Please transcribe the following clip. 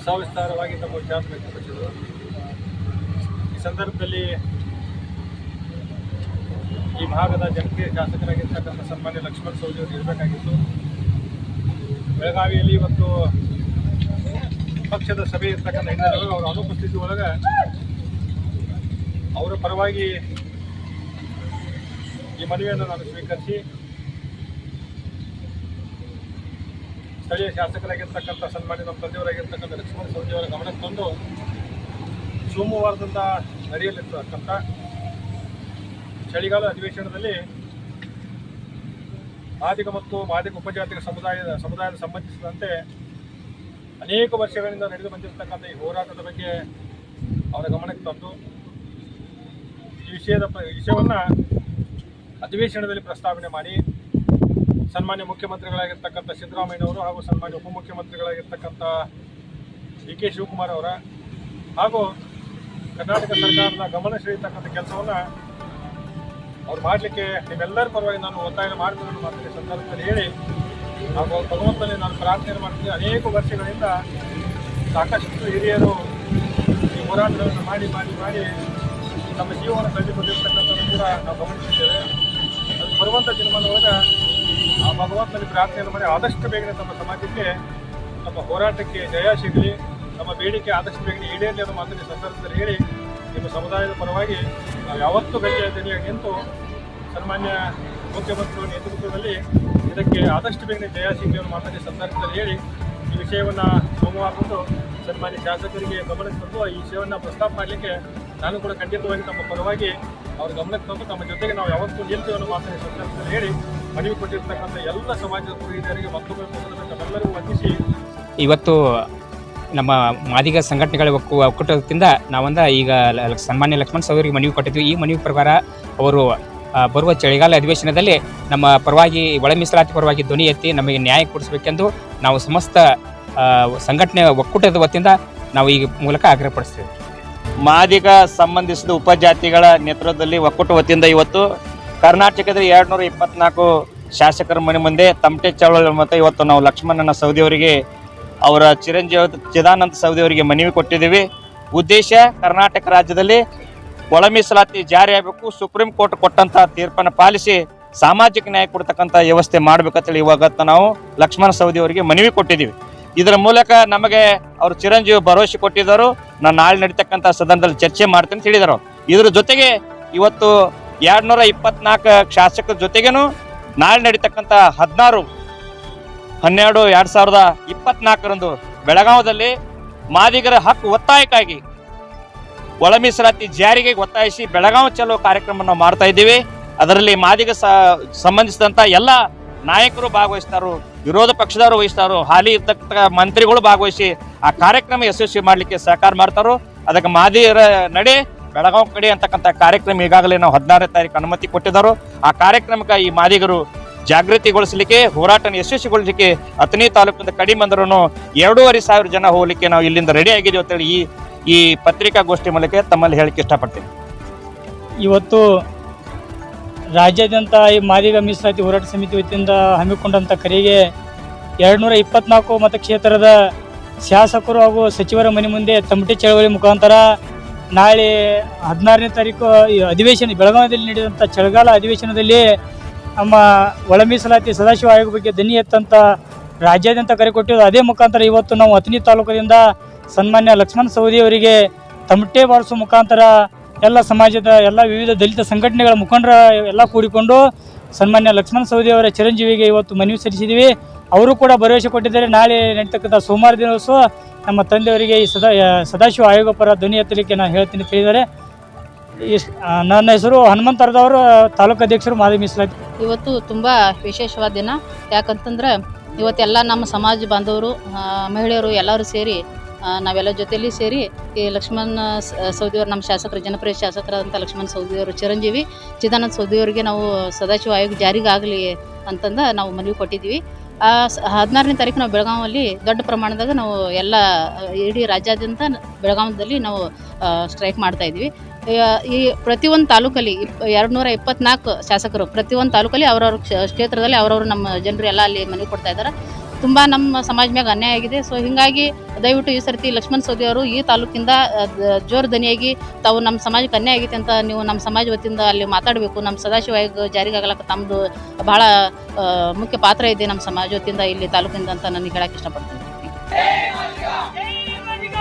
ಸವಿಸ್ತಾರವಾಗಿ ತಮ್ಮ ವಿಚಾರ ವ್ಯಕ್ತಪಡಿಸಿದರು. ಈ ಸಂದರ್ಭದಲ್ಲಿ ಈ ಭಾಗದ ಜನಪ್ರಿಯ ಶಾಸಕರಾಗಿರ್ತಕ್ಕಂಥ ಸನ್ಮಾನ್ಯ ಲಕ್ಷ್ಮಣ ಸವದಿ ಅವರು ಇರಬೇಕಾಗಿತ್ತು. ಬೆಳಗಾವಿಯಲ್ಲಿ ಇವತ್ತು ಪಕ್ಷದ ಸಭೆ ಇರ್ತಕ್ಕಂಥ ಹಿನ್ನೆಲೆಯಲ್ಲಿ ಅವರ ಅನುಪಸ್ಥಿತಿ ಒಳಗೆ ಅವರ ಪರವಾಗಿ ಈ ಮನವಿಯನ್ನು ನಾನು ಸ್ವೀಕರಿಸಿ ಸ್ಥಳೀಯ ಶಾಸಕರಾಗಿರ್ತಕ್ಕಂಥ ಸನ್ಮಾನ್ಯ ನಮ್ಮ ತಂದೆಯವರಾಗಿರ್ತಕ್ಕಂಥ ಲಕ್ಷ್ಮಣ ಸವದಿಯವರ ಗಮನಕ್ಕೆ ತಂದು ಸೋಮವಾರದಿಂದ ನಡೆಯಲಿರ್ತಕ್ಕಂಥ ಚಳಿಗಾಲ ಅಧಿವೇಶನದಲ್ಲಿ ಮಾದಿಗ ಮತ್ತು ಮಾದಿಗ ಉಪಜಾತಿಯ ಸಮುದಾಯದ ಸಂಬಂಧಿಸಿದಂತೆ ಅನೇಕ ವರ್ಷಗಳಿಂದ ನಡೆದು ಬಂದಿರತಕ್ಕಂಥ ಈ ಹೋರಾಟದ ಬಗ್ಗೆ ಅವರ ಗಮನಕ್ಕೆ ತಂದು ಈ ವಿಷಯವನ್ನು ಅಧಿವೇಶನದಲ್ಲಿ ಪ್ರಸ್ತಾವನೆ ಮಾಡಿ ಸನ್ಮಾನ್ಯ ಮುಖ್ಯಮಂತ್ರಿಗಳಾಗಿರ್ತಕ್ಕಂಥ ಸಿದ್ದರಾಮಯ್ಯನವರು ಹಾಗೂ ಸನ್ಮಾನ್ಯ ಉಪಮುಖ್ಯಮಂತ್ರಿಗಳಾಗಿರ್ತಕ್ಕಂಥ ಡಿ ಕೆ ಶಿವಕುಮಾರ್ ಅವರ ಹಾಗೂ ಕರ್ನಾಟಕ ಸರ್ಕಾರದ ಗಮನ ಸೆಳೆಯತಕ್ಕಂಥ ಕೆಲಸವನ್ನು ಅವ್ರು ಮಾಡಲಿಕ್ಕೆ ನೀವೆಲ್ಲರ ಪರವಾಗಿ ನಾನು ಒತ್ತಾಯ ಮಾಡ್ತೀನಿ ಮಾತ್ರ ಸಂದರ್ಭದಲ್ಲಿ ಹೇಳಿ ಹಾಗೂ ಭಗವಂತನಲ್ಲಿ ನಾನು ಪ್ರಾರ್ಥನೆ ಮಾಡ್ತೀನಿ. ಅನೇಕ ವರ್ಷಗಳಿಂದ ಸಾಕಷ್ಟು ಹಿರಿಯರು ಈ ಹೋರಾಟಗಳನ್ನು ಮಾಡಿ ನಮ್ಮ ಜೀವನ ಕಳೆದುಕೊಂಡಿರ್ತಕ್ಕಂಥದ್ದು ಕೂಡ ನಾವು ಗಮನಿಸಿದ್ದೇವೆ. ಅದು ಬರುವಂಥ ದಿನಮಾನವಾಗ ಆ ಭಗವಂತನಲ್ಲಿ ಪ್ರಾರ್ಥನೆ ಮಾಡಿ ಆದಷ್ಟು ಬೇಗನೆ ತಮ್ಮ ಸಮಾಜಕ್ಕೆ ನಮ್ಮ ಹೋರಾಟಕ್ಕೆ ಜಯ ಸಿಗಲಿ, ನಮ್ಮ ಬೇಡಿಕೆ ಆದಷ್ಟು ಬೇಗನೆ ಈಡೇರಲಿ ಅನ್ನೋ ಮಾತಿನ ಸಂದರ್ಭದಲ್ಲಿ ಹೇಳಿ ನಿಮ್ಮ ಸಮುದಾಯದ ಪರವಾಗಿ ನಾವು ಯಾವತ್ತೂ ಗಟ್ಟಿಯ ದನಿಯಾಗಿ ನಿಂತು ಸನ್ಮಾನ್ಯ ಮುಖ್ಯಮಂತ್ರಿಗಳ ನೇತೃತ್ವದಲ್ಲಿ ಇದಕ್ಕೆ ಆದಷ್ಟು ಬೇಗನೆ ಜಯ ಸಿಗಲಿ ಅನ್ನೋ ಮಾತಿನ ಸಂದರ್ಭದಲ್ಲಿ ಹೇಳಿ ಈ ವಿಷಯವನ್ನು ಸೋಮವಾರದಂದು ಸನ್ಮಾನ್ಯ ಶಾಸಕರಿಗೆ ಗಮನಕ್ಕೆ ತಂದು ಈ ವಿಷಯವನ್ನು ಪ್ರಸ್ತಾಪ ಮಾಡಲಿಕ್ಕೆ ನಾನು ಕೂಡ ಖಂಡಿತವಾಗಿ ತಮ್ಮ ಪರವಾಗಿ ಅವ್ರ ಗಮನಕ್ಕೆ ತಂದು ತಮ್ಮ ಜೊತೆಗೆ ನಾವು ಯಾವತ್ತೂ ನಿಲ್ತೀವಿ ಅನ್ನೋ ಮಾತಿನ ಸಂದರ್ಭದಲ್ಲಿ ಹೇಳಿ ಮನವಿ ಕೊಟ್ಟಿರ್ತಕ್ಕಂಥ ಎಲ್ಲ ಸಮಾಜದ ಹಿರಿಯರಿಗೆ ಮತ್ತೊಮ್ಮೆ ತಮ್ಮೆಲ್ಲರಿಗೂ ವಂದಿಸಿ ಇವತ್ತು ನಮ್ಮ ಮಾದಿಗ ಸಂಘಟನೆಗಳ ಒಕ್ಕೂಟದಿಂದ ನಾವೊಂದು ಈಗ ಸನ್ಮಾನ್ಯ ಲಕ್ಷ್ಮಣ ಸವದಿಯವರಿಗೆ ಮನವಿ ಕೊಟ್ಟಿದ್ವಿ. ಈ ಮನವಿ ಪ್ರಕಾರ ಅವರು ಬರುವ ಚಳಿಗಾಲ ಅಧಿವೇಶನದಲ್ಲಿ ನಮ್ಮ ಪರವಾಗಿ ಒಳ ಮೀಸಲಾತಿ ಪರವಾಗಿ ಧ್ವನಿ ಎತ್ತಿ ನಮಗೆ ನ್ಯಾಯ ಕೊಡಿಸಬೇಕೆಂದು ನಾವು ಸಮಸ್ತ ಸಂಘಟನೆ ಒಕ್ಕೂಟದ ವತಿಯಿಂದ ನಾವು ಈ ಮೂಲಕ ಆಗ್ರಹಪಡಿಸ್ತೇವೆ. ಮಾದಿಗ ಸಂಬಂಧಿಸಿದ ಉಪಜಾತಿಗಳ ನೇತೃತ್ವದಲ್ಲಿ ಒಕ್ಕೂಟ ವತಿಯಿಂದ ಇವತ್ತು ಕರ್ನಾಟಕದ 224 ಶಾಸಕರ ಮನೆ ಮುಂದೆ ತಮಟೆ ಚಳವಳಿ ಮತ್ತು ಇವತ್ತು ನಾವು ಲಕ್ಷ್ಮಣನ ಸವದಿಯವರಿಗೆ ಅವರ ಚಿರಂಜೀವಿ ಚಿದಾನಂದ ಸವದಿಯವರಿಗೆ ಮನವಿ ಕೊಟ್ಟಿದ್ದೀವಿ. ಉದ್ದೇಶ ಕರ್ನಾಟಕ ರಾಜ್ಯದಲ್ಲಿ ಒಳ ಮೀಸಲಾತಿ ಜಾರಿಯಾಗಬೇಕು, ಸುಪ್ರೀಂ ಕೋರ್ಟ್ ಕೊಟ್ಟಂತ ತೀರ್ಪನ್ನು ಪಾಲಿಸಿ ಸಾಮಾಜಿಕ ನ್ಯಾಯ ಕೊಡ್ತಕ್ಕಂಥ ವ್ಯವಸ್ಥೆ ಮಾಡಬೇಕಂತೇಳಿ ಇವಾಗ ನಾವು ಲಕ್ಷ್ಮಣ ಸವದಿಯವರಿಗೆ ಮನವಿ ಕೊಟ್ಟಿದ್ದೀವಿ. ಇದರ ಮೂಲಕ ನಮಗೆ ಅವರು ಚಿರಂಜೀವಿ ಭರವಸೆ ಕೊಟ್ಟಿದ್ದರು, ನಾನು ನಾಳೆ ನಡೀತಕ್ಕಂಥ ಸದನದಲ್ಲಿ ಚರ್ಚೆ ಮಾಡ್ತೀನಿ ಅಂತ ಹೇಳಿದರು. ಇದ್ರ ಜೊತೆಗೆ ಇವತ್ತು 224 ಶಾಸಕರ ಜೊತೆಗೇನು ನಾಳೆ ನಡೀತಕ್ಕಂಥ 16/12/2024 ಬೆಳಗಾವದಲ್ಲಿ ಮಾದಿಗರ ಹಕ್ಕು ಒತ್ತಾಯಕ್ಕಾಗಿ ಒಳ ಮೀಸಲಾತಿ ಜಾರಿಗೆ ಒತ್ತಾಯಿಸಿ ಬೆಳಗಾವಿ ಚಲೋ ಕಾರ್ಯಕ್ರಮ ನಾವು ಮಾಡ್ತಾ ಇದ್ದೀವಿ. ಅದರಲ್ಲಿ ಮಾದಿಗ ಸಂಬಂಧಿಸಿದಂಥ ಎಲ್ಲ ನಾಯಕರು ಭಾಗವಹಿಸ್ತಾರೋ, ವಿರೋಧ ಪಕ್ಷದವರು ವಹಿಸ್ತಾರೋ, ಹಾಲಿ ಇರ್ತಕ್ಕಂಥ ಮಂತ್ರಿಗಳು ಭಾಗವಹಿಸಿ ಆ ಕಾರ್ಯಕ್ರಮ ಯಶಸ್ವಿ ಮಾಡಲಿಕ್ಕೆ ಸಹಕಾರ ಮಾಡ್ತಾರೋ. ಅದಕ್ಕೆ ಮಾದಿಗರ ನಡೆ ಬೆಳಗಾವಿ ಕಡೆ ಅಂತಕ್ಕಂಥ ಕಾರ್ಯಕ್ರಮ ಈಗಾಗಲೇ ನಾವು 16ನೇ ತಾರೀಕು ಅನುಮತಿ ಕೊಟ್ಟಿದ್ದಾರೋ. ಆ ಕಾರ್ಯಕ್ರಮಕ್ಕೆ ಈ ಮಾದಿಗರು ಜಾಗೃತಿಗೊಳಿಸಲಿಕ್ಕೆ ಹೋರಾಟನ ಯಶಸ್ವಿಗೊಳಿಸಲಿಕ್ಕೆ ಅಥಣಿ ತಾಲೂಕಿನ ಕಡಿಮೆ ಅಂದ್ರೂ 2,500 ಜನ ಹೋಗ್ಲಿಕ್ಕೆ ನಾವು ಇಲ್ಲಿಂದ ರೆಡಿ ಆಗಿದ್ದೀವಿ ಅಂತೇಳಿ ಈ ಪತ್ರಿಕಾಗೋಷ್ಠಿ ಮೂಲಕ ತಮ್ಮಲ್ಲಿ ಹೇಳಕ್ಕೆ ಇಷ್ಟಪಡ್ತೀನಿ. ಇವತ್ತು ರಾಜ್ಯಾದ್ಯಂತ ಈ ಮಾದಿಗ ಮೀಸಲಾತಿ ಹೋರಾಟ ಸಮಿತಿ ವತಿಯಿಂದ ಹಮ್ಮಿಕೊಂಡಂಥ ಕರೆಗೆ 224 ಮತಕ್ಷೇತ್ರದ ಶಾಸಕರು ಹಾಗೂ ಸಚಿವರ ಮನೆ ಮುಂದೆ ತಮಟೆ ಚಳವಳಿ ಮುಖಾಂತರ ನಾಳೆ 16ನೇ ತಾರೀಕು ಅಧಿವೇಶನ ಬೆಳಗಾವಿಯಲ್ಲಿ ನಡೆದಂಥ ಚಳಿಗಾಲ ಅಧಿವೇಶನದಲ್ಲಿ ನಮ್ಮ ಒಳ ಮೀಸಲಾತಿ ಸದಾಶಿವ ಆಯೋಗ ಬಗ್ಗೆ ಧ್ವನಿ ಎತ್ತಂತ ರಾಜ್ಯಾದ್ಯಂತ ಕರೆ ಕೊಟ್ಟಿದ್ದು. ಅದೇ ಮುಖಾಂತರ ಇವತ್ತು ನಾವು ಅಥಣಿ ತಾಲೂಕಿನಿಂದ ಸನ್ಮಾನ್ಯ ಲಕ್ಷ್ಮಣ ಸವದಿಯವರಿಗೆ ತಮಟೆ ಬಾರಿಸುವ ಮುಖಾಂತರ ಎಲ್ಲ ಸಮಾಜದ ಎಲ್ಲ ವಿವಿಧ ದಲಿತ ಸಂಘಟನೆಗಳ ಮುಖಂಡರ ಎಲ್ಲ ಕೂಡಿಕೊಂಡು ಸನ್ಮಾನ್ಯ ಲಕ್ಷ್ಮಣ ಸವದಿಯವರ ಚಿರಂಜೀವಿಗೆ ಇವತ್ತು ಮನವಿ ಸಲ್ಲಿಸಿದ್ದೀವಿ. ಅವರು ಕೂಡ ಭರವಸೆ ಕೊಟ್ಟಿದ್ದಾರೆ, ನಾಳೆ ನಡೀತಕ್ಕಂಥ ಸೋಮವಾರ ದಿವಸ ನಮ್ಮ ತಂದೆಯವರಿಗೆ ಈ ಸದಾಶಿವ ಆಯೋಗ ಪರ ಧ್ವನಿ ಎತ್ತಲಿಕ್ಕೆ ನಾನು ಹೇಳ್ತೀನಿ ತಿಳಿದರೆ. ನನ್ನ ಹೆಸರು ಹನುಮಂತ ಅರ್ದವರು, ತಾಲೂಕು ಅಧ್ಯಕ್ಷರು ಮಾದಿಗ ಮೀಸಲಾತಿ. ಇವತ್ತು ತುಂಬ ವಿಶೇಷವಾದ ದಿನ. ಯಾಕಂತಂದ್ರೆ ಇವತ್ತೆಲ್ಲ ನಮ್ಮ ಸಮಾಜ ಬಾಂಧವರು, ಮಹಿಳೆಯರು ಎಲ್ಲರೂ ಸೇರಿ ನಾವೆಲ್ಲ ಜೊತೆಯಲ್ಲಿ ಸೇರಿ ಈ ಲಕ್ಷ್ಮಣ ಸವದಿಯವರು ನಮ್ಮ ಶಾಸಕರು, ಜನಪ್ರಿಯ ಶಾಸಕರಾದಂಥ ಲಕ್ಷ್ಮಣ ಸವದಿಯವರು ಚಿರಂಜೀವಿ ಚಿದಾನಂದ ಸವದಿಯವರಿಗೆ ನಾವು ಸದಾಶಿವ ಆಯೋಗ ಜಾರಿಗಾಗಲಿ ಅಂತಂದು ನಾವು ಮನವಿ ಕೊಟ್ಟಿದ್ವಿ. 16ನೇ ತಾರೀಕು ನಾವು ಬೆಳಗಾವಿಯಲ್ಲಿ ದೊಡ್ಡ ಪ್ರಮಾಣದಾಗ ನಾವು ಎಲ್ಲ ಇಡೀ ರಾಜ್ಯಾದ್ಯಂತ ಬೆಳಗಾವಿಯಲ್ಲಿ ನಾವು ಸ್ಟ್ರೈಕ್ ಮಾಡ್ತಾಯಿದ್ವಿ. ಈ ಪ್ರತಿಯೊಂದು ತಾಲೂಕಲ್ಲಿ 224 ಶಾಸಕರು ಪ್ರತಿಯೊಂದು ತಾಲೂಕಲ್ಲಿ ಅವ್ರವ್ರ ಕ್ಷೇತ್ರದಲ್ಲಿ ಅವ್ರವ್ರು ನಮ್ಮ ಜನರು ಎಲ್ಲ ಅಲ್ಲಿ ಮನವಿ ಕೊಡ್ತಾ ಇದ್ದಾರೆ. ತುಂಬ ನಮ್ಮ ಸಮಾಜ ಮ್ಯಾಗ ಅನ್ಯಾಯ ಆಗಿದೆ. ಸೊ ಹೀಗಾಗಿ ದಯವಿಟ್ಟು ಈ ಸರ್ತಿ ಲಕ್ಷ್ಮಣ್ ಸವದಿ ಅವರು ಈ ತಾಲೂಕಿಂದ ಜೋರು ದನಿಯಾಗಿ ತಾವು ನಮ್ಮ ಸಮಾಜಕ್ಕೆ ಅನ್ಯಾಯ ಆಗೈತೆ ಅಂತ ನೀವು ನಮ್ಮ ಸಮಾಜ ವತಿಯಿಂದ ಅಲ್ಲಿ ಮಾತಾಡಬೇಕು. ನಮ್ಮ ಸದಾಶಿವ ಆಯೋಗ ಜಾರಿಗಾಗಲಕ್ಕ ತಮ್ಮದು ಬಹಳ ಮುಖ್ಯ ಪಾತ್ರ ಇದೆ ನಮ್ಮ ಸಮಾಜ ವತಿಯಿಂದ ಇಲ್ಲಿ ತಾಲೂಕಿಂದ ಅಂತ ನನಗೆ ಹೇಳಕ್ಕೆ ಇಷ್ಟಪಡ್ತೀನಿ. ಜೈ ಮಾದಿಗ